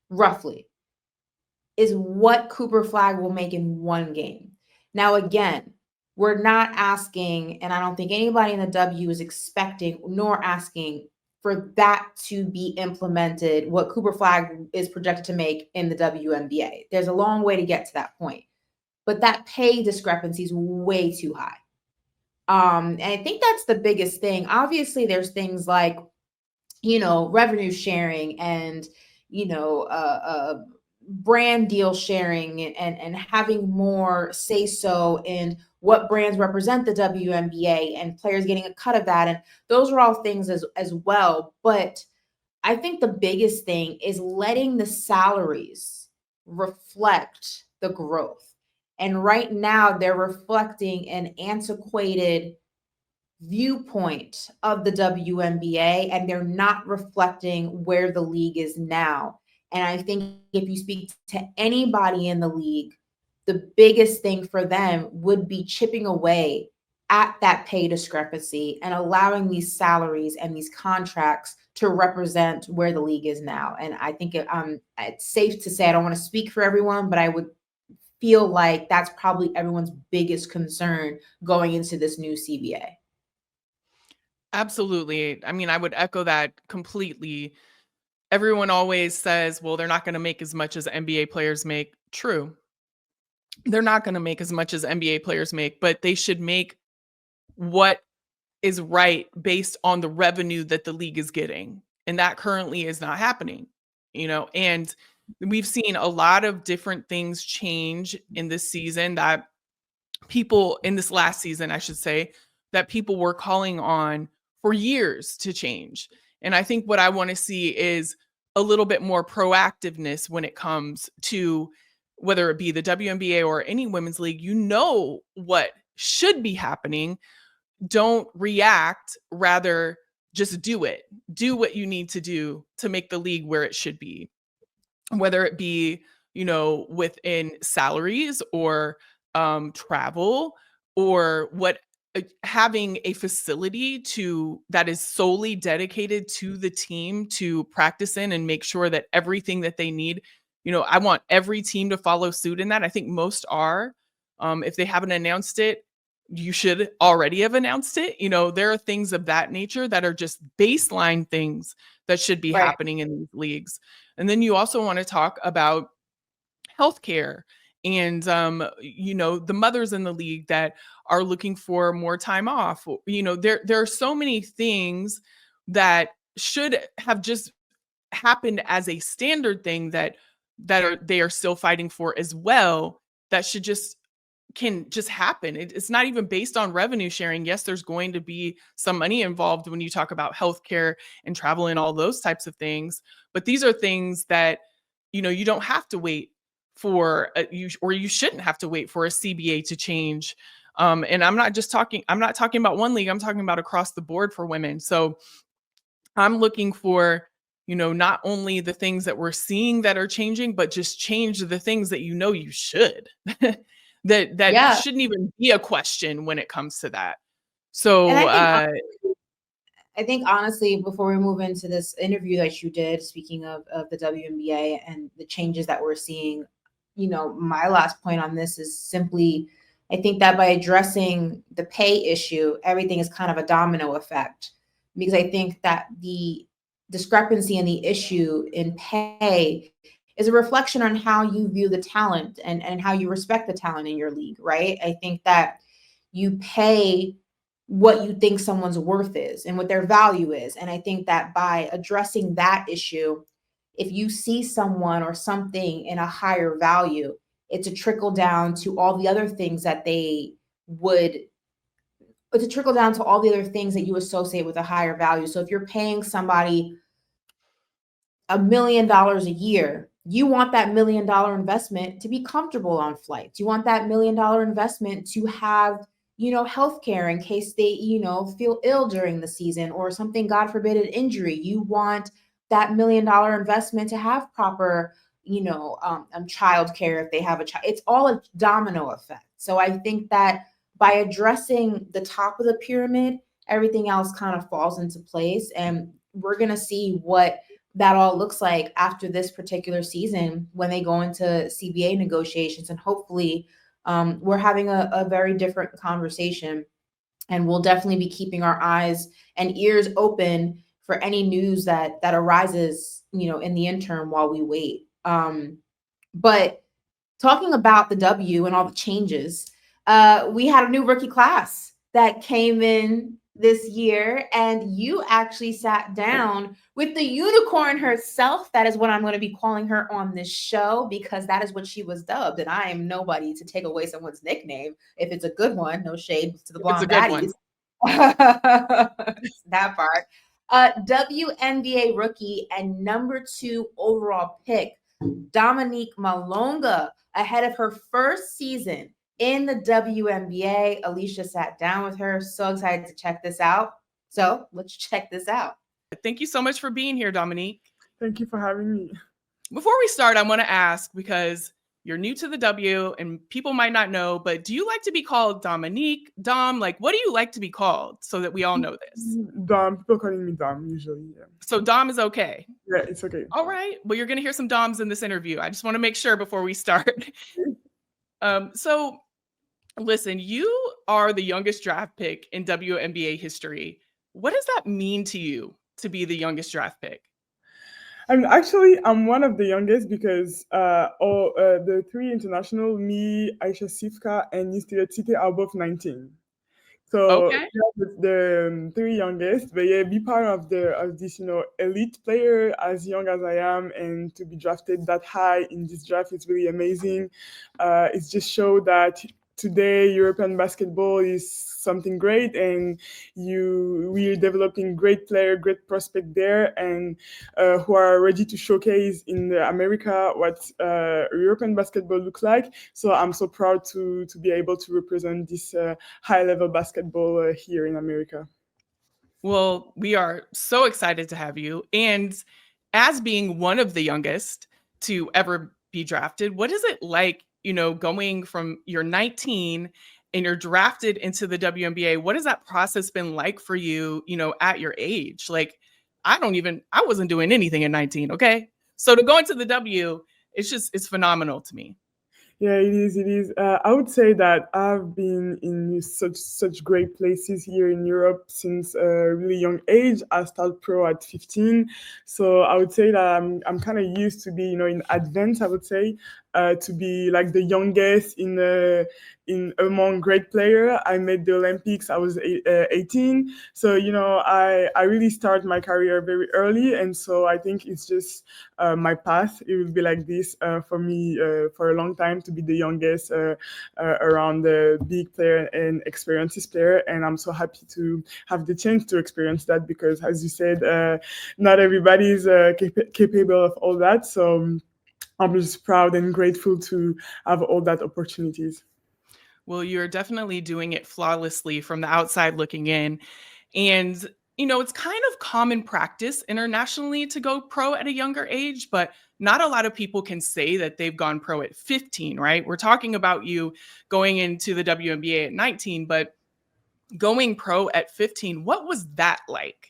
roughly, is what Cooper Flagg will make in one game. Now, again, we're not asking, and I don't think anybody in the W is expecting nor asking for that to be implemented, what Cooper Flagg is projected to make in the WNBA. There's a long way to get to that point. But that pay discrepancy is way too high. And I think that's the biggest thing. Obviously, there's things like, revenue sharing and, brand deal sharing and having more say so in what brands represent the WNBA and players getting a cut of that. And those are all things as well. But I think the biggest thing is letting the salaries reflect the growth. And right now they're reflecting an antiquated viewpoint of the WNBA, and they're not reflecting where the league is now. And I think if you speak to anybody in the league, the biggest thing for them would be chipping away at that pay discrepancy and allowing these salaries and these contracts to represent where the league is now. And I think it's safe to say, I don't want to speak for everyone, but I would feel like that's probably everyone's biggest concern going into this new CBA.
Absolutely. I mean, I would echo that completely. Everyone always says, well, they're not going to make as much as NBA players make. True. They're not going to make as much as NBA players make, but they should make what is right based on the revenue that the league is getting. And that currently is not happening, and we've seen a lot of different things change in this season that people in this last season, I should say, that people were calling on for years to change. And I think what I want to see is a little bit more proactiveness when it comes to whether it be the WNBA or any women's league. What should be happening. Don't react, rather just do it. Do what you need to do to make the league where it should be, whether it be, within salaries or travel or having a facility that is solely dedicated to the team to practice in and make sure that everything that they need, I want every team to follow suit in that. I think most are. If they haven't announced it, you should already have announced it. There are things of that nature that are just baseline things that should be happening in these leagues. And then you also want to talk about healthcare and, the mothers in the league that are looking for more time off. There are so many things that should have just happened as a standard thing that they are still fighting for as well. That can just happen. It's not even based on revenue sharing. Yes, there's going to be some money involved when you talk about healthcare and travel and all those types of things. But these are things that, you don't have to wait for, you shouldn't have to wait for a CBA to change. And I'm not talking about one league. I'm talking about across the board for women. So I'm looking for, not only the things that we're seeing that are changing, but just change the things that you should. that shouldn't even be a question when it comes to that. So
I think honestly, before we move into this interview that you did, speaking of the WNBA and the changes that we're seeing, my last point on this is simply, I think that by addressing the pay issue, everything is kind of a domino effect, because I think that the discrepancy and the issue in pay is a reflection on how you view the talent and how you respect the talent in your league, right? I think that you pay what you think someone's worth is and what their value is. And I think that by addressing that issue, if you see someone or something in a higher value, it's a trickle down to all the other things that it's a trickle down to all the other things that you associate with a higher value. So if you're paying somebody $1 million a year, you want that $1 million investment to be comfortable on flights. You want that $1 million investment to have, healthcare in case they, feel ill during the season or something, God forbid, an injury. You want that $1 million investment to have proper, childcare if they have a child. It's all a domino effect. So I think that by addressing the top of the pyramid, everything else kind of falls into place. And we're going to see what that all looks like after this particular season when they go into CBA negotiations. And hopefully we're having a very different conversation, and we'll definitely be keeping our eyes and ears open for any news that arises, in the interim while we wait. But talking about the W and all the changes, we had a new rookie class that came in this year, and you actually sat down with the unicorn herself. That is what I'm going to be calling her on this show, because that is what she was dubbed, and I am nobody to take away someone's nickname if it's a good one. No shade to the blonde baddies. That part. WNBA rookie and number 2 overall pick, Dominique Malonga, ahead of her first season in the WNBA. Alicia sat down with her. So excited to check this out. So let's check this out.
Thank you so much for being here, Dominique.
Thank you for having me.
Before we start, I want to ask, because you're new to the W, and people might not know, but do you like to be called Dominique, Dom? Like, what do you like to be called so that we all know this?
Dom. People calling me Dom usually. Yeah.
So Dom is okay.
Yeah, it's okay.
All right. Well, you're going to hear some Doms in this interview. I just want to make sure before we start. So listen, you are the youngest draft pick in WNBA history. What does that mean to you to be the youngest draft pick?
I'm one of the youngest because the three international, me, Aisha Sifka, and Yustira Tite are both 19. So
Okay.
the three youngest, but yeah, be part of this elite player as young as I am, and to be drafted that high in this draft is really amazing. It's just show that today European basketball is something great, and we're developing great player, great prospect there, and who are ready to showcase in America what European basketball looks like. So I'm so proud to be able to represent this high level basketball here in America.
Well, we are so excited to have you. And as being one of the youngest to ever be drafted, what is it like, going from you're 19 and you're drafted into the WNBA? What has that process been like for you, at your age? Like, I wasn't doing anything at 19. Okay. So to go into the W, it's phenomenal to me.
Yeah, it is. It is. I would say that I've been in such great places here in Europe since a really young age. I started pro at 15, so I would say that I'm kind of used to be, in advance. I would say to be like the youngest in among great player. I made the Olympics. I was 18, so I really started my career very early, and so I think it's just my path. It will be like this for me for a long time, to be the youngest around the big player and experiences player. And I'm so happy to have the chance to experience that, because as you said, not everybody is capable of all that. So I'm just proud and grateful to have all that opportunities.
Well, you're definitely doing it flawlessly from the outside looking in. And, it's kind of common practice internationally to go pro at a younger age, but not a lot of people can say that they've gone pro at 15, right? We're talking about you going into the WNBA at 19, but going pro at 15, what was that like?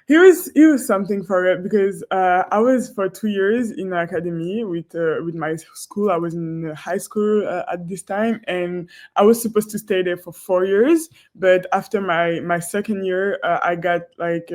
He was something for it, because I was for 2 years in the academy with my school. I was in high school at this time, and I was supposed to stay there for 4 years. But after my second year, I got like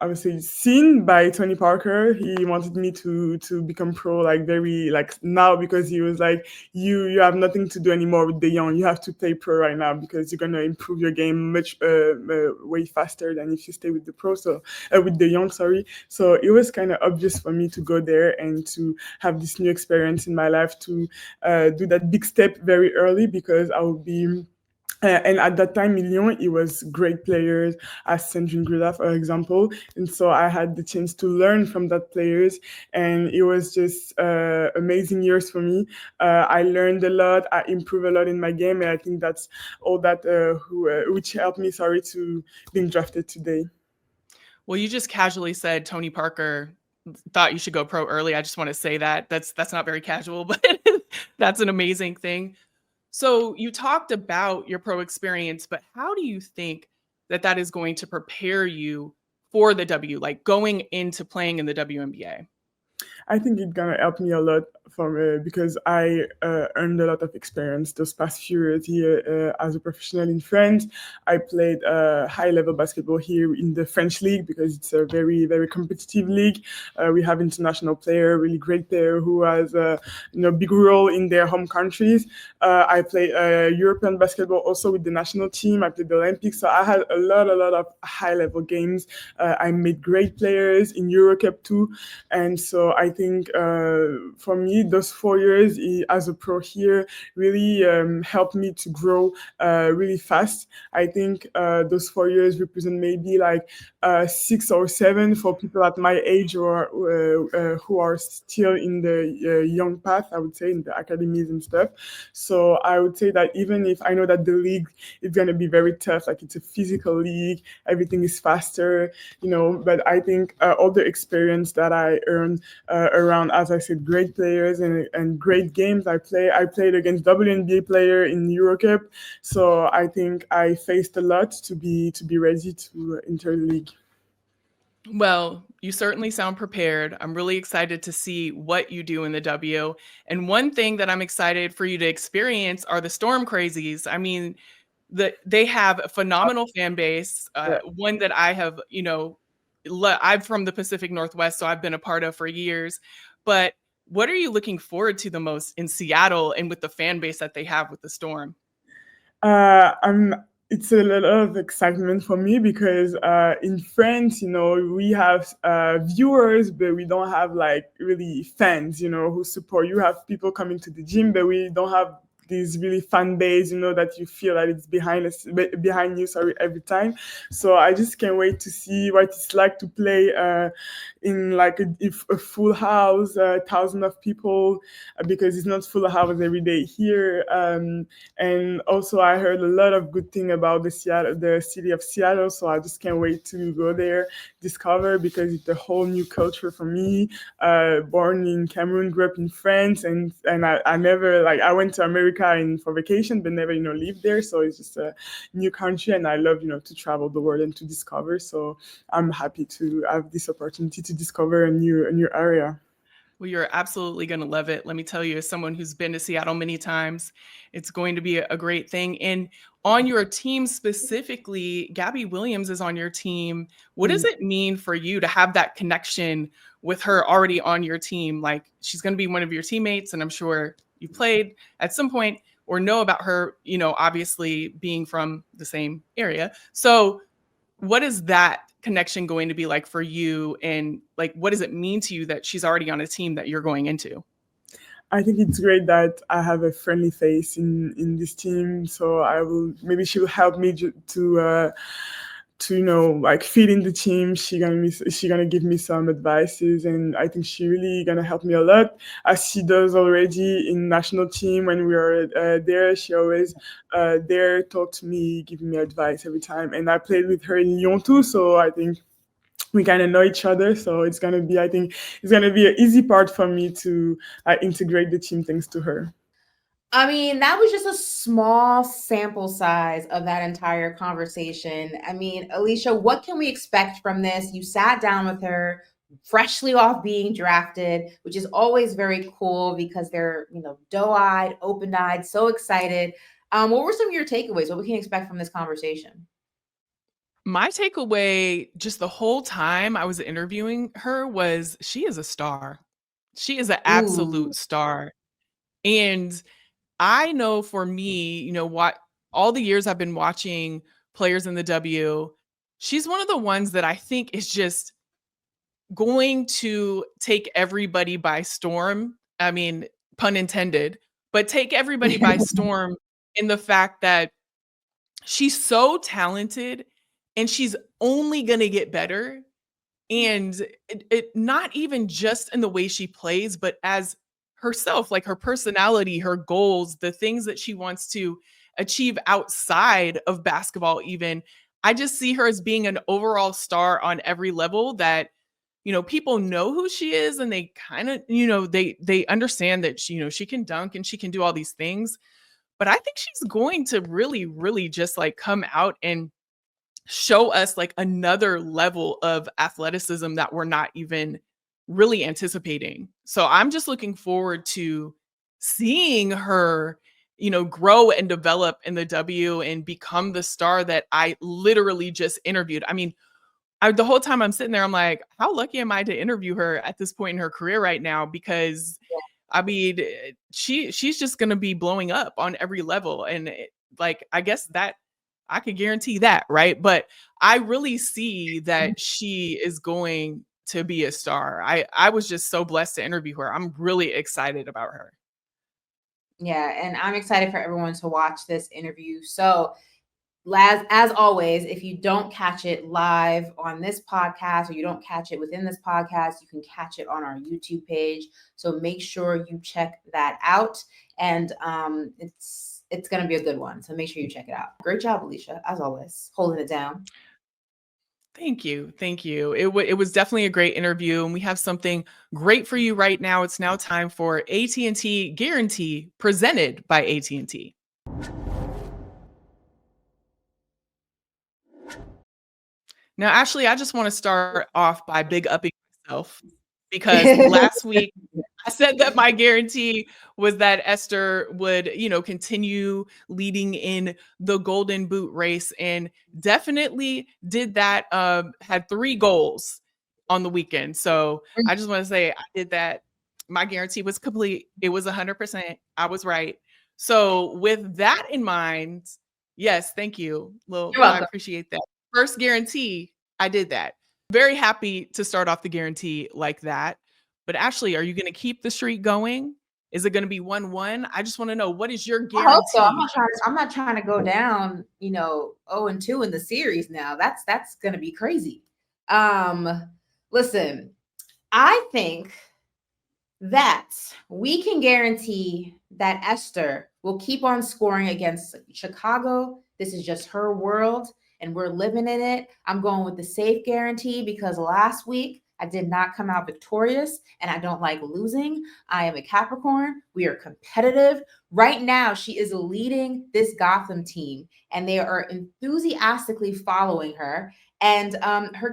I would say seen by Tony Parker. He wanted me to become pro like very like now, because he was like, you have nothing to do anymore with the young. You have to play pro right now, because you're gonna improve your game much way faster than if you stay with the pro. So with the young, sorry. So it was kind of obvious for me to go there and to have this new experience in my life, to do that big step very early, because I would be. And at that time in Lyon, it was great players as Sandrine Grilla, for example. And so I had the chance to learn from that players. And it was just amazing years for me. I learned a lot. I improved a lot in my game. And I think that's all that which helped me, to being drafted today.
Well, you just casually said Tony Parker thought you should go pro early. I just want to say that. That's not very casual, but that's an amazing thing. So you talked about your pro experience, but how do you think that is going to prepare you for the W, like going into playing in the WNBA?
I think it's gonna help me a lot because I earned a lot of experience those past few years here as a professional in France. I played high-level basketball here in the French league, because it's a very, very competitive league. We have international player, really great player who has a big role in their home countries. I played European basketball also with the national team. I played the Olympics, so I had a lot of high-level games. I made great players in Eurocup too, and so I think for me, those 4 years as a pro here really helped me to grow really fast. I think those 4 years represent maybe like 6 or 7 for people at my age, or who are still in the young path, I would say, in the academies and stuff. So I would say that even if I know that the league is going to be very tough, like it's a physical league, everything is faster, but I think all the experience that I earned around, as I said, great players and great games. I played against WNBA player in Eurocup, so I think I faced a lot to be ready to enter the league.
Well, you certainly sound prepared. I'm really excited to see what you do in the W. And one thing that I'm excited for you to experience are the Storm Crazies. I mean, they have a phenomenal fan base, one that I have, I'm from the Pacific Northwest, so I've been a part of for years. But what are you looking forward to the most in Seattle and with the fan base that they have with the Storm?
It's a lot of excitement for me because in France, we have viewers, but we don't have like really fans, who support. You have people coming to the gym, but we don't have this really fan base, that you feel that it's behind you, every time. So I just can't wait to see what it's like to play in like a full house, 1,000 of people, because it's not full house every day here. And also I heard a lot of good things about the city of Seattle. So I just can't wait to go there, discover, because it's a whole new culture for me. Born in Cameroon, grew up in France, and I never, like, I went to America for vacation, but never, lived there. So it's just a new country, and I love, to travel the world and to discover. So I'm happy to have this opportunity to discover a new area.
Well, you're absolutely going to love it. Let me tell you, as someone who's been to Seattle many times, it's going to be a great thing. And on your team specifically, Gabby Williams is on your team. What does it mean for you to have that connection with her already on your team? Like, she's going to be one of your teammates, and I'm sure you played at some point or know about her, obviously being from the same area. So what is that connection going to be like for you? And like, what does it mean to you that she's already on a team that you're going into?
I think it's great that I have a friendly face in this team. So maybe she will help me to like fit in the team. She gonna give me some advices, and I think she really gonna help me a lot, as she does already in national team. When we are there, she always there, talk to me, give me advice every time. And I played with her in Lyon too, so I think we kind of know each other. So I think it's gonna be an easy part for me to integrate the team thanks to her.
I mean, that was just a small sample size of that entire conversation. I mean, Alicia, what can we expect from this? You sat down with her freshly off being drafted, which is always very cool because they're, doe-eyed, open-eyed, so excited. What were some of your takeaways? What we can expect from this conversation?
My takeaway just the whole time I was interviewing her was she is a star. She is an absolute star. And I know for me, what all the years I've been watching players in the W, she's one of the ones that I think is just going to take everybody by storm. I mean, pun intended, but take everybody by storm in the fact that she's so talented and she's only going to get better. And it not even just in the way she plays, but as herself, like her personality, her goals, the things that she wants to achieve outside of basketball, even. I just see her as being an overall star on every level that, people know who she is, and they kind of, they understand that she can dunk and she can do all these things. But I think she's going to really, really just like come out and show us like another level of athleticism that we're not even really anticipating. So I'm just looking forward to seeing her, grow and develop in the W and become the star that I literally just interviewed. I mean, the whole time I'm sitting there, I'm like, how lucky am I to interview her at this point in her career right now? Because I mean, she's just going to be blowing up on every level. And I guess that I could guarantee that, right? But I really see that she is going to be a star. I was just so blessed to interview her. I'm really excited about her.
Yeah, and I'm excited for everyone to watch this interview. So, as always, if you don't catch it live on this podcast or you don't catch it within this podcast, you can catch it on our YouTube page. So make sure you check that out. And it's going to be a good one. So make sure you check it out. Great job, Alicia, as always, holding it down.
Thank you. Thank you. It was definitely a great interview, and we have something great for you right now. It's now time for AT&T Guarantee, presented by AT&T. Now, Ashley, I just want to start off by big upping myself because last week I said that my guarantee was that Esther would, continue leading in the Golden Boot race, and definitely did that. Had 3 goals on the weekend. So I just want to say I did that. My guarantee was complete. It was 100%. I was right. So with that in mind, yes, thank you, Lil.
You're
I
welcome.
appreciate that. First guarantee, I did that. Very happy to start off the guarantee like that. But Ashley, are you going to keep the streak going? Is it going to be 1-1? I just want to know, what is your
I hope so.
guarantee?
I'm not trying to go down, 0-2 in the series now. That's gonna be crazy. Listen, I think that we can guarantee that Esther will keep on scoring against Chicago. This is just her world, and we're living in it. I'm going with the safe guarantee because last week I did not come out victorious, and I don't like losing. I am a Capricorn. We are competitive. Right now, she is leading this Gotham team, and they are enthusiastically following her. And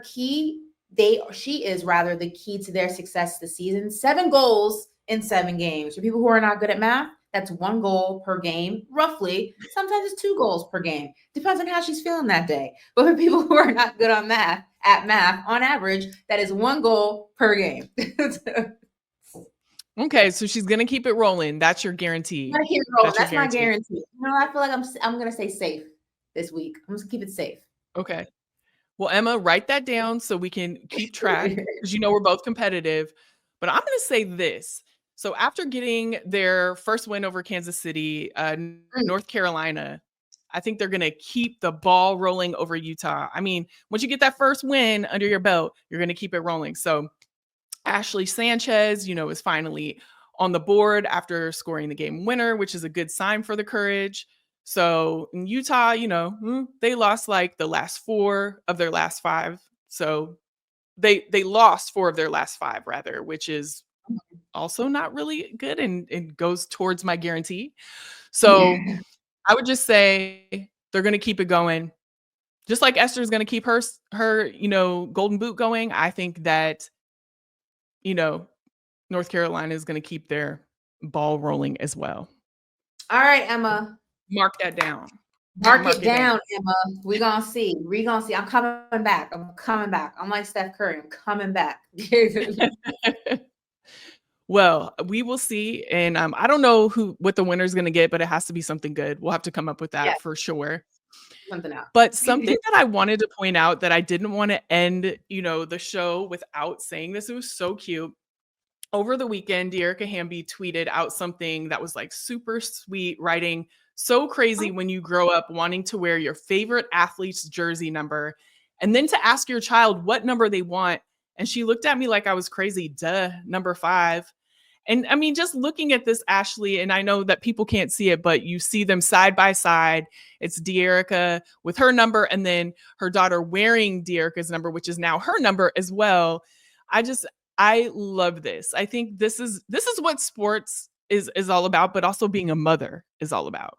she is rather the key to their success this season. 7 goals in 7 games. For people who are not good at math, that's 1 goal per game, roughly. Sometimes it's 2 goals per game. Depends on how she's feeling that day. But for people who are not good on math, on average, that is 1 goal per game.
Okay, so she's going to keep it rolling. That's your guarantee.
I'm gonna keep it rolling. That's my guarantee. I feel like I'm going to stay safe this week. I'm going to keep it safe.
Okay. Well, Emma, write that down so we can keep track because we're both competitive. But I'm going to say this. So after getting their first win over Kansas City, North Carolina, I think they're going to keep the ball rolling over Utah. I mean, once you get that first win under your belt, you're going to keep it rolling. So Ashley Sanchez, is finally on the board after scoring the game winner, which is a good sign for the Courage. So in Utah, they lost like the last 4 of their last 5. So they lost 4 of their last 5 rather, which is also not really good and goes towards my guarantee. So I would just say they're going to keep it going. Just like Esther's going to keep her Golden Boot going. I think that, North Carolina is going to keep their ball rolling as well.
All right, Emma.
Mark that down.
Mark it down, Emma. We're going to see. I'm coming back. I'm like Steph Curry. I'm coming back.
Well, we will see. And I don't know what the winner is going to get, but it has to be something good. We'll have to come up with that for sure.
Something else.
But something that I wanted to point out that I didn't want to end, the show without saying this. It was so cute. Over the weekend, Dearica Hamby tweeted out something that was like super sweet, writing, "So crazy when you grow up wanting to wear your favorite athlete's jersey number and then to ask your child what number they want." And she looked at me like I was crazy. Duh, number 5. And I mean, just looking at this, Ashley, and I know that people can't see it, but you see them side by side. It's Dearica with her number and then her daughter wearing Dearica's number, which is now her number as well. I love this. I think this is what sports is all about, but also being a mother is all about.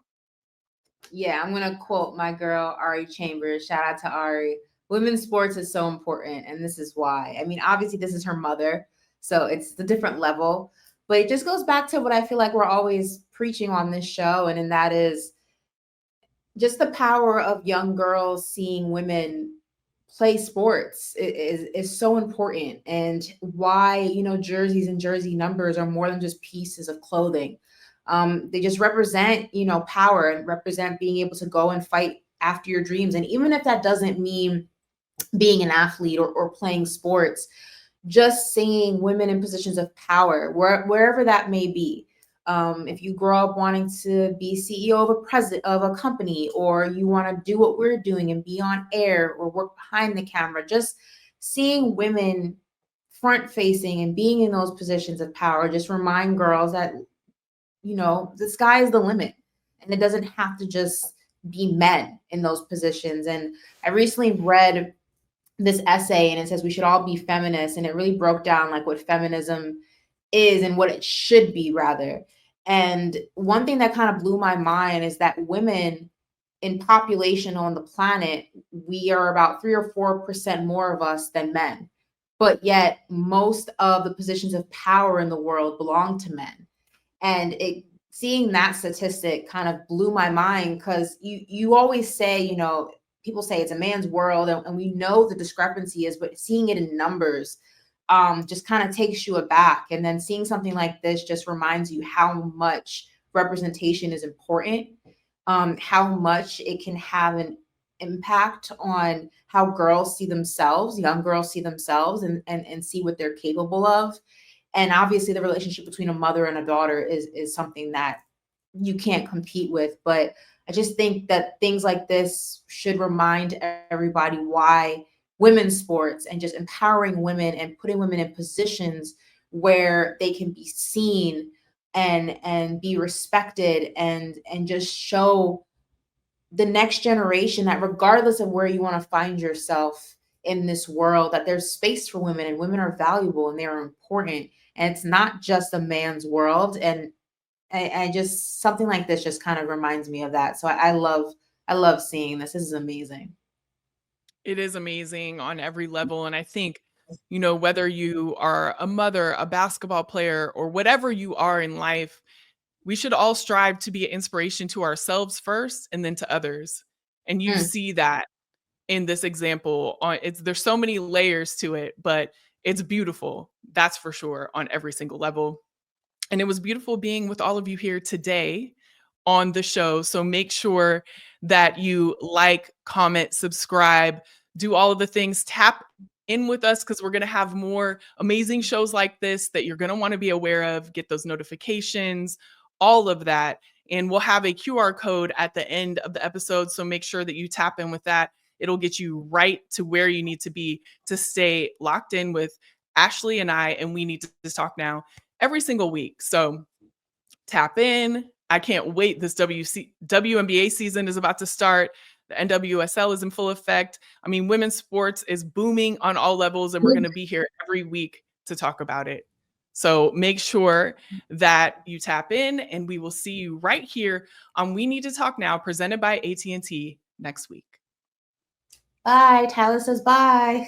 Yeah, I'm going to quote my girl, Ari Chambers. Shout out to Ari. Women's sports is so important, and this is why. I mean, obviously, this is her mother, so it's a different level. But it just goes back to what I feel like we're always preaching on this show, and that is just the power of young girls seeing women play sports is so important, and why jerseys and jersey numbers are more than just pieces of clothing. They just represent power and represent being able to go and fight after your dreams. And even if that doesn't mean being an athlete or playing sports, just seeing women in positions of power wherever that may be. If you grow up wanting to be CEO of a company, or you want to do what we're doing and be on air or work behind the camera, just seeing women front facing and being in those positions of power just remind girls that, the sky is the limit, and it doesn't have to just be men in those positions. And I recently read this essay, and it says we should all be feminists, and it really broke down like what feminism is and what it should be rather. And one thing that kind of blew my mind is that women in population on the planet, we are about 3 or 4% more of us than men. But yet most of the positions of power in the world belong to men. And seeing that statistic kind of blew my mind, because you always say, you know, people say it's a man's world, and we know the discrepancy is, but seeing it in numbers just kind of takes you aback. And then seeing something like this just reminds you how much representation is important, how much it can have an impact on how girls see themselves, young girls see themselves, and see what they're capable of. And obviously the relationship between a mother and a daughter is something that you can't compete with. But I just think that things like this should remind everybody why women's sports and just empowering women and putting women in positions where they can be seen and be respected and just show the next generation that regardless of where you want to find yourself in this world, that there's space for women, and women are valuable and they are important, and it's not just a man's world. And I just, something like this just kind of reminds me of that. So I love seeing this. This is amazing.
It is amazing on every level. And I think, you know, whether you are a mother, a basketball player, or whatever you are in life, we should all strive to be an inspiration to ourselves first and then to others. And you see that in this example. There's so many layers to it, but it's beautiful. That's for sure on every single level. And it was beautiful being with all of you here today on the show. So make sure that you like, comment, subscribe, do all of the things, tap in with us, because we're going to have more amazing shows like this that you're going to want to be aware of, get those notifications, all of that. And we'll have a QR code at the end of the episode. So make sure that you tap in with that. It'll get you right to where you need to be to stay locked in with Ashley and I, and we need to talk now every single week. So tap in. I can't wait. This WNBA season is about to start. The NWSL is in full effect. I mean, women's sports is booming on all levels, and we're going to be here every week to talk about it. So make sure that you tap in, and we will see you right here on We Need to Talk Now, presented by AT&T next week.
Bye. Tyla says bye.